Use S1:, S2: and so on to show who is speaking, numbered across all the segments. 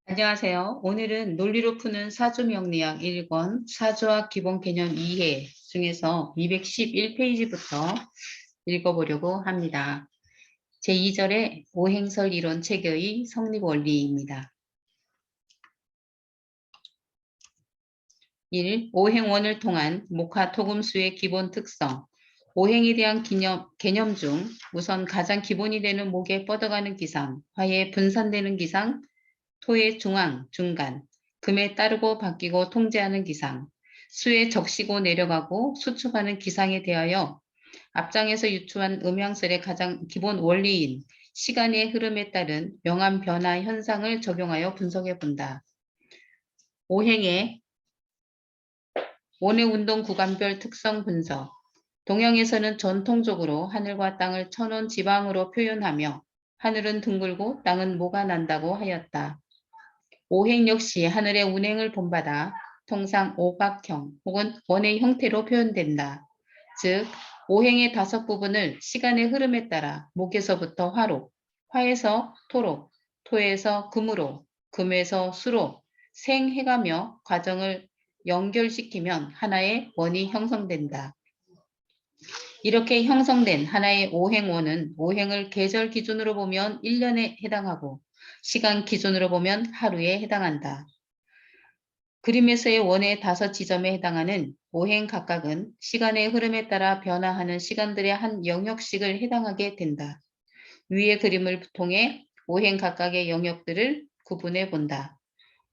S1: 안녕하세요. 오늘은 논리로 푸는 사주명리학 1권 사주학 기본 개념 2회 중에서 211페이지부터 읽어보려고 합니다. 제2절의 오행설 이론 체계의 성립 원리입니다. 1. 오행원을 통한 목화토금수의 기본 특성. 오행에 대한 개념 중 우선 가장 기본이 되는 목에 뻗어가는 기상, 화에 분산되는 기상, 토의 중앙, 중간, 금에 따르고 바뀌고 통제하는 기상, 수에 적시고 내려가고 수축하는 기상에 대하여 앞장에서 유추한 음양설의 가장 기본 원리인 시간의 흐름에 따른 명암 변화 현상을 적용하여 분석해 본다. 오행의 원의 운동 구간별 특성 분석. 동양에서는 전통적으로 하늘과 땅을 천원 지방으로 표현하며 하늘은 둥글고 땅은 모가 난다고 하였다. 오행 역시 하늘의 운행을 본받아 통상 오각형 혹은 원의 형태로 표현된다. 즉, 오행의 5부분을 시간의 흐름에 따라 목에서부터 화로, 화에서 토로, 토에서 금으로, 금에서 수로 생해가며 과정을 연결시키면 하나의 원이 형성된다. 이렇게 형성된 하나의 오행원은 오행을 계절 기준으로 보면 1년에 해당하고 시간 기준으로 보면 하루에 해당한다. 그림에서의 원의 5지점에 해당하는 오행 각각은 시간의 흐름에 따라 변화하는 시간들의 한 영역씩을 해당하게 된다. 위의 그림을 통해 오행 각각의 영역들을 구분해 본다.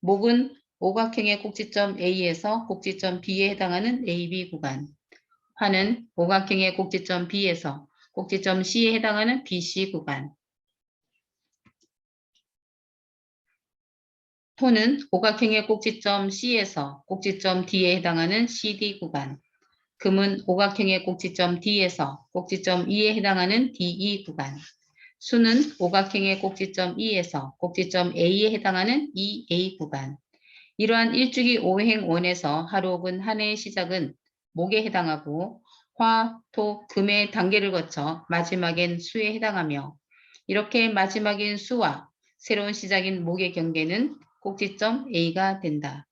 S1: 목은 오각형의 꼭지점 A에서 꼭지점 B에 해당하는 AB 구간, 화는 오각형의 꼭지점 B에서 꼭지점 C에 해당하는 BC 구간, 토는 오각형의 꼭지점 C에서 꼭지점 D에 해당하는 CD 구간, 금은 오각형의 꼭지점 D에서 꼭지점 E에 해당하는 DE 구간, 수는 오각형의 꼭지점 E에서 꼭지점 A에 해당하는 EA 구간. 이러한 일주기 오행원에서 하루 혹은 한 해의 시작은 목에 해당하고 화, 토, 금의 단계를 거쳐 마지막엔 수에 해당하며 이렇게 마지막인 수와 새로운 시작인 목의 경계는 꼭지점 A가 된다.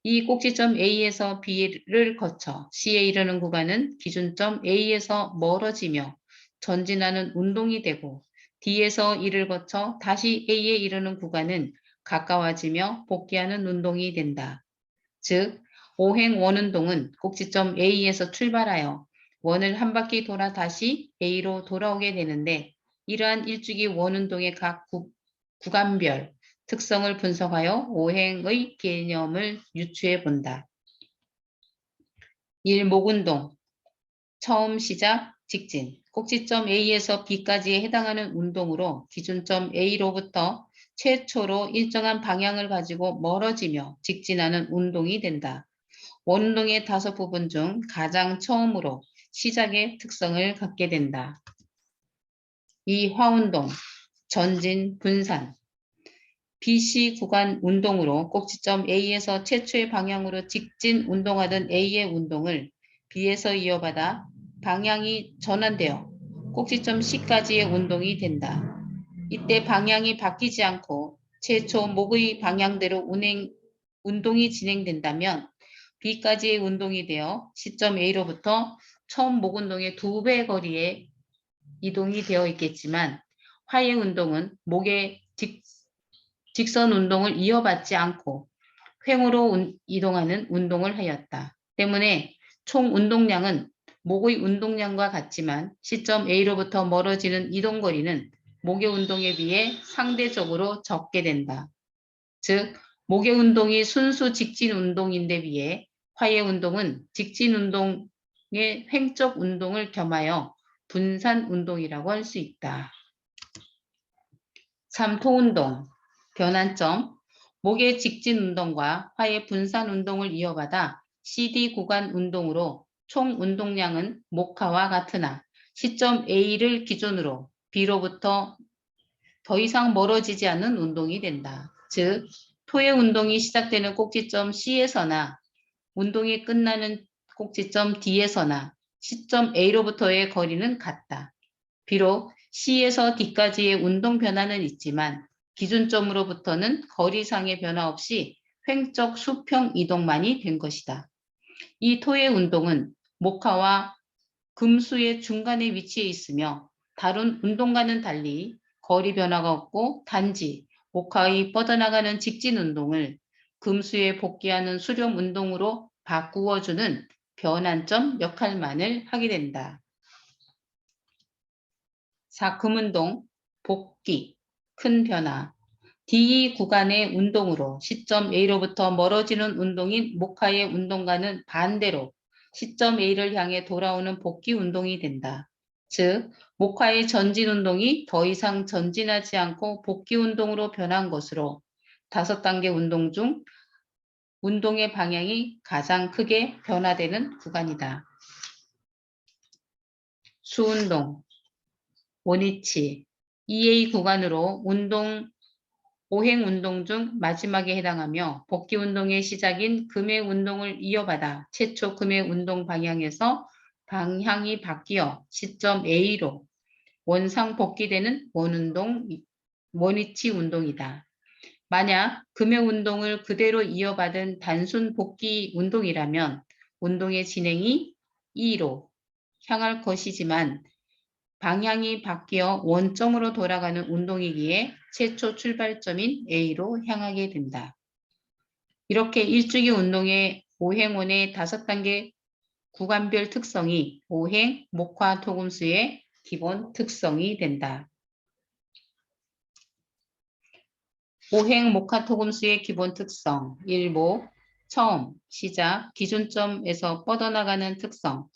S1: 이 꼭지점 A에서 B를 거쳐 C에 이르는 구간은 기준점 A에서 멀어지며 전진하는 운동이 되고 D에서 E를 거쳐 다시 A에 이르는 구간은 가까워지며 복귀하는 운동이 된다. 즉, 오행 원운동은 꼭지점 A에서 출발하여 원을 한 바퀴 돌아 다시 A로 돌아오게 되는데 이러한 일주기 원운동의 각 구간별 특성을 분석하여 오행의 개념을 유추해 본다. 1. 목운동. 처음 시작, 직진. 꼭지점 A에서 B까지에 해당하는 운동으로 기준점 A로부터 최초로 일정한 방향을 가지고 멀어지며 직진하는 운동이 된다. 원운동의 5부분 중 가장 처음으로 시작의 특성을 갖게 된다. 2. 화운동. 전진, 분산. BC 구간 운동으로 꼭지점 A에서 최초의 방향으로 직진 운동하던 A의 운동을 B에서 이어받아 방향이 전환되어 꼭지점 C까지의 운동이 된다. 이때 방향이 바뀌지 않고 최초 목의 방향대로 운동이 진행된다면 B까지의 운동이 되어 시점 A로부터 처음 목 운동의 2배 거리에 이동이 되어 있겠지만 화의 운동은 목의 직선 운동을 이어받지 않고 횡으로 이동하는 운동을 하였다. 때문에 총 운동량은 목의 운동량과 같지만 시점 A로부터 멀어지는 이동거리는 목의 운동에 비해 상대적으로 적게 된다. 즉, 목의 운동이 순수 직진 운동인데 비해 화의 운동은 직진 운동의 횡적 운동을 겸하여 분산 운동이라고 할 수 있다. 3. 토운동. 변환점. 목의 직진 운동과 화의 분산 운동을 이어받아 CD 구간 운동으로 총 운동량은 목화와 같으나 시점 A를 기준으로 B로부터 더 이상 멀어지지 않는 운동이 된다. 즉, 토의 운동이 시작되는 꼭지점 C에서나 운동이 끝나는 꼭지점 D에서나 시점 A로부터의 거리는 같다. 비록 C에서 D까지의 운동 변화는 있지만 기준점으로부터는 거리상의 변화 없이 횡적 수평 이동만이 된 것이다. 이 토의 운동은 목화와 금수의 중간에 위치해 있으며 다른 운동과는 달리 거리 변화가 없고 단지 목화의 뻗어나가는 직진 운동을 금수에 복귀하는 수렴 운동으로 바꾸어주는 변환점 역할만을 하게 된다. 4. 금운동, 복귀, 큰 변화. D 구간의 운동으로 시점 A로부터 멀어지는 운동인 목화의 운동과는 반대로 시점 A를 향해 돌아오는 복귀 운동이 된다. 즉, 목화의 전진 운동이 더 이상 전진하지 않고 복귀 운동으로 변한 것으로 5단계 운동 중 운동의 방향이 가장 크게 변화되는 구간이다. 수운동, 원위치, EA 구간으로 오행 운동 중 마지막에 해당하며 복귀 운동의 시작인 금의 운동을 이어받아 최초 금의 운동 방향에서 방향이 바뀌어 시점 A로 원상 복귀되는 원위치 운동이다. 만약 금의 운동을 그대로 이어받은 단순 복귀 운동이라면 운동의 진행이 E로 향할 것이지만 방향이 바뀌어 원점으로 돌아가는 운동이기에 최초 출발점인 A로 향하게 된다. 이렇게 일주기 운동의 오행원의 5단계 구간별 특성이 오행, 목화, 토금수의 기본 특성이 된다. 오행, 목화, 토금수의 기본 특성 1모, 처음, 시작, 기준점에서 뻗어나가는 특성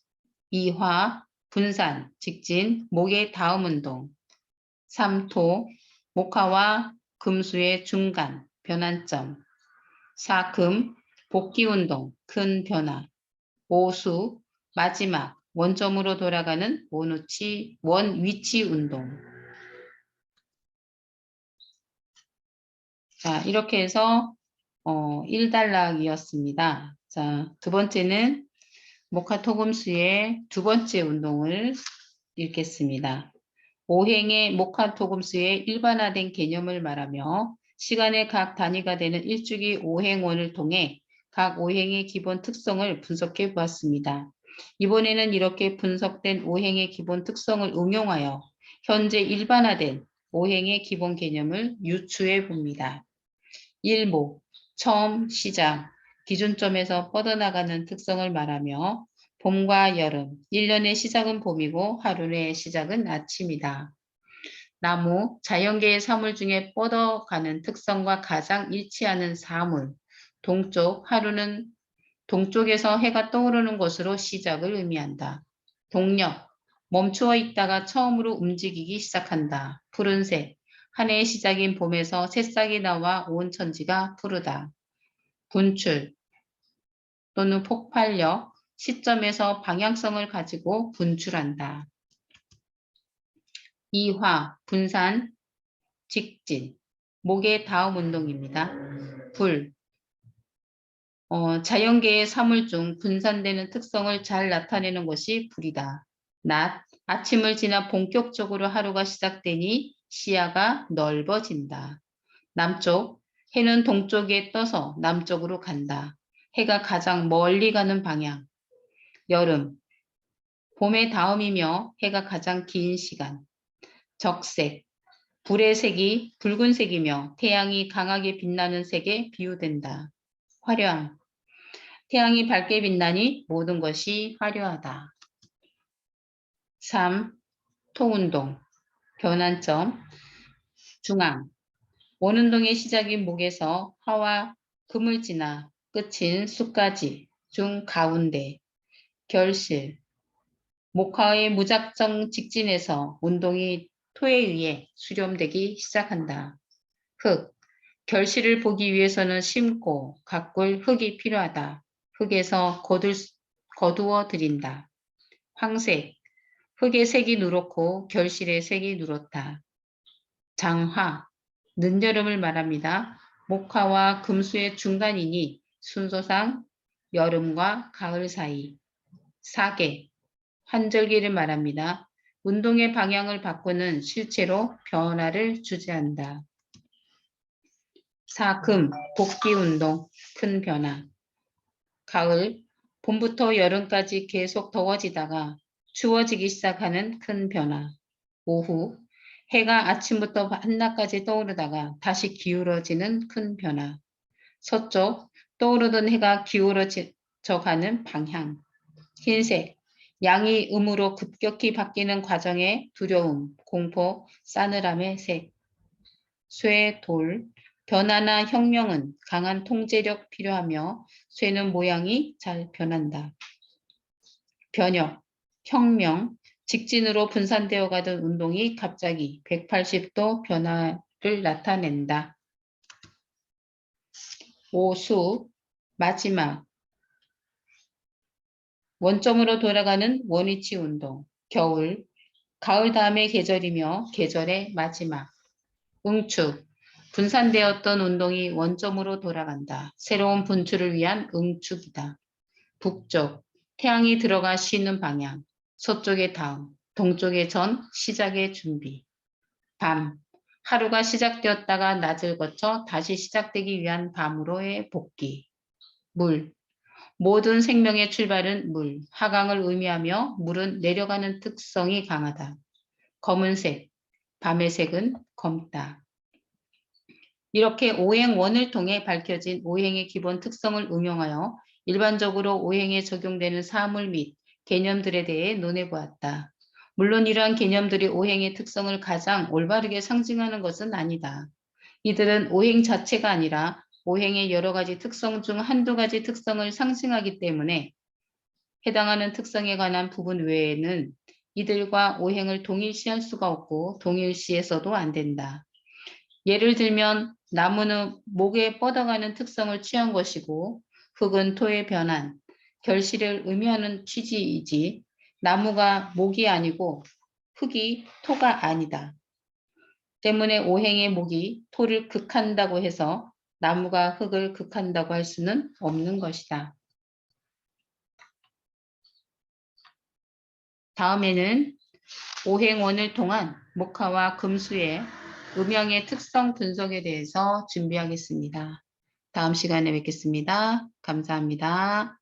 S1: 2화, 분산, 직진, 목의 다음 운동 3토, 목화와 금수의 중간, 변환점 4금, 복귀운동, 큰 변화 5수, 마지막, 원점으로 돌아가는 원위치 운동. 자, 이렇게 해서 1단락이었습니다. 자, 두 번째는 목화토금수의 두 번째 운동을 읽겠습니다. 오행의 목화토금수의 일반화된 개념을 말하며 시간의 각 단위가 되는 일주기 오행원을 통해 각 오행의 기본 특성을 분석해 보았습니다. 이번에는 이렇게 분석된 오행의 기본 특성을 응용하여 현재 일반화된 오행의 기본 개념을 유추해 봅니다. 1모, 처음, 시작, 기준점에서 뻗어나가는 특성을 말하며 봄과 여름, 1년의 시작은 봄이고 하루의 시작은 아침이다. 나무, 자연계의 사물 중에 뻗어가는 특성과 가장 일치하는 사물, 동쪽, 하루는 동쪽에서 해가 떠오르는 것으로 시작을 의미한다. 동력, 멈추어 있다가 처음으로 움직이기 시작한다. 푸른색, 한 해의 시작인 봄에서 새싹이 나와 온 천지가 푸르다. 분출 또는 폭발력, 시점에서 방향성을 가지고 분출한다. 이화, 분산, 직진, 목의 다음 운동입니다. 불, 자연계의 사물 중 분산되는 특성을 잘 나타내는 것이 불이다. 낮, 아침을 지나 본격적으로 하루가 시작되니 시야가 넓어진다. 남쪽, 해는 동쪽에 떠서 남쪽으로 간다. 해가 가장 멀리 가는 방향. 여름, 봄의 다음이며 해가 가장 긴 시간. 적색, 불의 색이 붉은색이며 태양이 강하게 빛나는 색에 비유된다. 화려함, 태양이 밝게 빛나니 모든 것이 화려하다. 3. 토운동, 변환점, 중앙, 원운동의 시작인 목에서 화와 금을 지나 끝인 수까지 중 가운데, 결실, 목화의 무작정 직진에서 운동이 토에 의해 수렴되기 시작한다. 흙, 결실을 보기 위해서는 심고 가꿀 흙이 필요하다. 흙에서 거두어 들인다. 황색, 흙의 색이 누렇고 결실의 색이 누렇다. 장화, 늦여름을 말합니다. 목화와 금수의 중간이니 순서상 여름과 가을 사이. 사계, 환절기를 말합니다. 운동의 방향을 바꾸는 실체로 변화를 주재한다. 4. 금, 복귀 운동, 큰 변화. 가을, 봄부터 여름까지 계속 더워지다가 추워지기 시작하는 큰 변화. 오후, 해가 아침부터 한낮까지 떠오르다가 다시 기울어지는 큰 변화. 서쪽, 떠오르던 해가 기울어져 가는 방향. 흰색, 양이 음으로 급격히 바뀌는 과정의 두려움, 공포, 싸늘함의 색. 쇠, 돌, 변화나 혁명은 강한 통제력 필요하며 쇠는 모양이 잘 변한다. 변혁, 혁명, 직진으로 분산되어 가던 운동이 갑자기 180도 변화를 나타낸다. 오수, 마지막, 원점으로 돌아가는 원위치 운동. 겨울, 가을 다음의 계절이며 계절의 마지막. 응축, 분산되었던 운동이 원점으로 돌아간다. 새로운 분출을 위한 응축이다. 북쪽, 태양이 들어가 쉬는 방향. 서쪽의 다음, 동쪽의 전, 시작의 준비. 밤, 하루가 시작되었다가 낮을 거쳐 다시 시작되기 위한 밤으로의 복귀. 물, 모든 생명의 출발은 물, 하강을 의미하며 물은 내려가는 특성이 강하다. 검은색, 밤의 색은 검다. 이렇게 오행원을 통해 밝혀진 오행의 기본 특성을 응용하여 일반적으로 오행에 적용되는 사물 및 개념들에 대해 논해보았다. 물론 이러한 개념들이 오행의 특성을 가장 올바르게 상징하는 것은 아니다. 이들은 오행 자체가 아니라 오행의 여러 가지 특성 중 한두 가지 특성을 상징하기 때문에 해당하는 특성에 관한 부분 외에는 이들과 오행을 동일시할 수가 없고 동일시해서도 안 된다. 예를 들면 나무는 목에 뻗어가는 특성을 취한 것이고 흙은 토의 변환, 결실을 의미하는 취지이지 나무가 목이 아니고 흙이 토가 아니다. 때문에 오행의 목이 토를 극한다고 해서 나무가 흙을 극한다고 할 수는 없는 것이다. 다음에는 오행원을 통한 목화와 금수의 음양의 특성 분석에 대해서 준비하겠습니다. 다음 시간에 뵙겠습니다. 감사합니다.